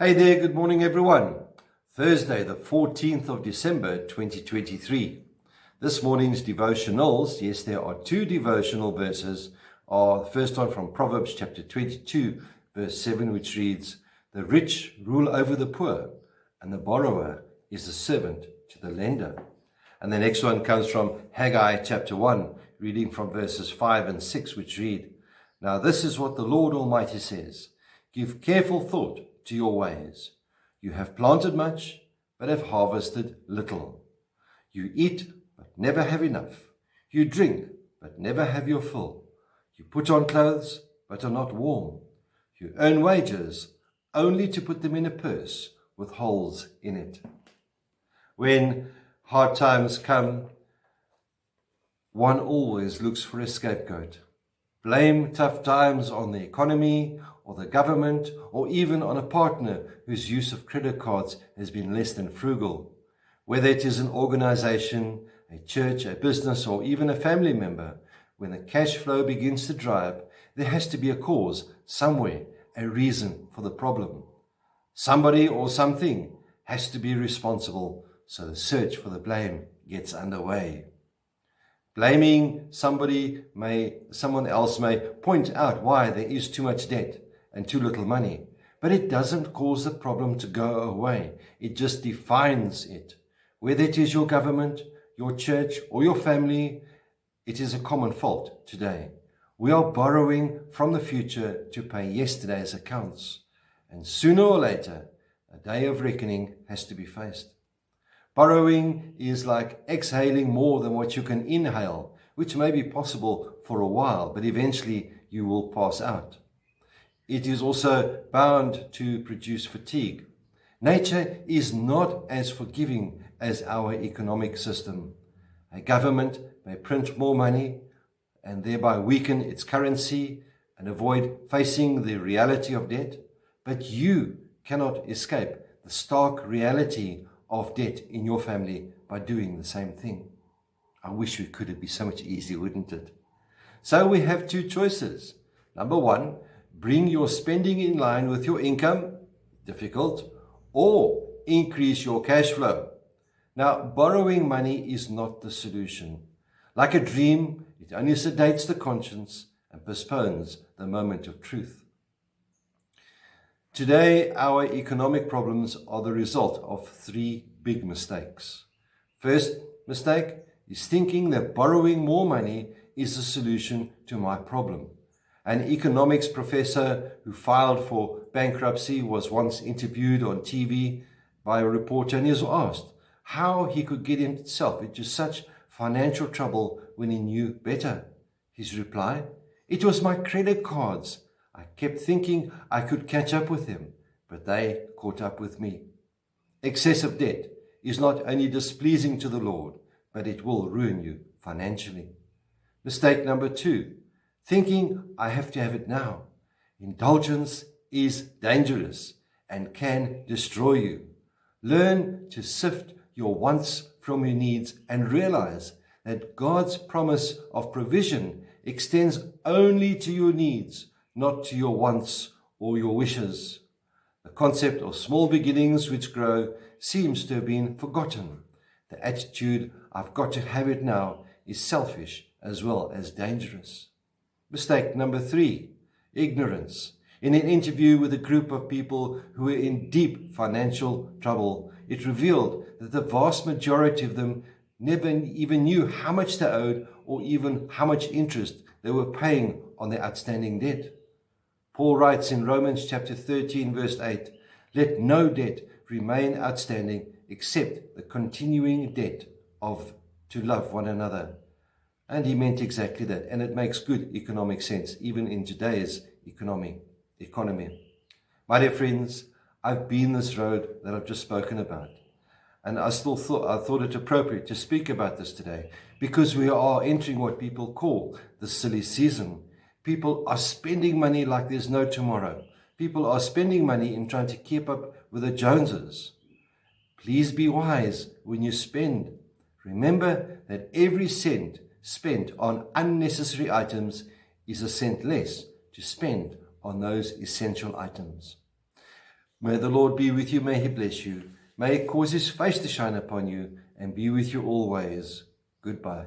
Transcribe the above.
Hey there, good morning everyone. Thursday, the 14th of December, 2023. This morning's devotionals, yes, there are two devotional verses, are the first one from Proverbs chapter 22, verse 7, which reads, "The rich rule over the poor, and the borrower is a servant to the lender." And the next one comes from Haggai chapter 1, reading from verses 5 and 6, which read, "Now this is what the Lord Almighty says, give careful thought to your ways. You have planted much, but have harvested little. You eat, but never have enough. You drink, but never have your fill. You put on clothes, but are not warm. You earn wages, only to put them in a purse with holes in it." When hard times come, one always looks for a scapegoat. Blame tough times on the economy or the government, or even on a partner whose use of credit cards has been less than frugal. Whether it is an organization, a church, a business, or even a family member, when the cash flow begins to dry up, there has to be a cause somewhere, a reason for the problem. Somebody or something has to be responsible, so the search for the blame gets underway. Blaming someone else may point out why there is too much debt and too little money, but it doesn't cause the problem to go away. It just defines it. Whether it is your government, your church, or your family, it is a common fault today. We are borrowing from the future to pay yesterday's accounts, and sooner or later, a day of reckoning has to be faced. Borrowing is like exhaling more than what you can inhale, which may be possible for a while, but eventually you will pass out. It is also bound to produce fatigue. Nature is not as forgiving as our economic system. A government may print more money and thereby weaken its currency and avoid facing the reality of debt, but you cannot escape the stark reality of debt in your family by doing the same thing. I wish we could. It'd be so much easier, wouldn't it? So we have two choices. Number one, bring your spending in line with your income, difficult, or increase your cash flow. Now, borrowing money is not the solution. Like a dream, it only sedates the conscience and postpones the moment of truth. Today, our economic problems are the result of three big mistakes. First mistake is thinking that borrowing more money is the solution to my problem. An economics professor who filed for bankruptcy was once interviewed on TV by a reporter, and he was asked how he could get himself into such financial trouble when he knew better. His reply, "It was my credit cards. I kept thinking I could catch up with them, but they caught up with me." Excessive debt is not only displeasing to the Lord, but it will ruin you financially. Mistake number two, thinking I have to have it now. Indulgence is dangerous and can destroy you. Learn to sift your wants from your needs and realize that God's promise of provision extends only to your needs, not to your wants or your wishes. The concept of small beginnings which grow seems to have been forgotten. The attitude, "I've got to have it now," is selfish as well as dangerous. Mistake number three, ignorance. In an interview with a group of people who were in deep financial trouble, it revealed that the vast majority of them never even knew how much they owed or even how much interest they were paying on their outstanding debt. Paul writes in Romans chapter 13, verse 8, "Let no debt remain outstanding except the continuing debt to love one another." And he meant exactly that. And it makes good economic sense, even in today's economy. My dear friends, I've been this road that I've just spoken about. And I thought it appropriate to speak about this today because we are entering what people call the silly season. People are spending money like there's no tomorrow. People are spending money in trying to keep up with the Joneses. Please be wise when you spend. Remember that every cent spent on unnecessary items is a cent less to spend on those essential items. May the Lord be with you. May he bless you. May he cause his face to shine upon you and be with you always. Goodbye.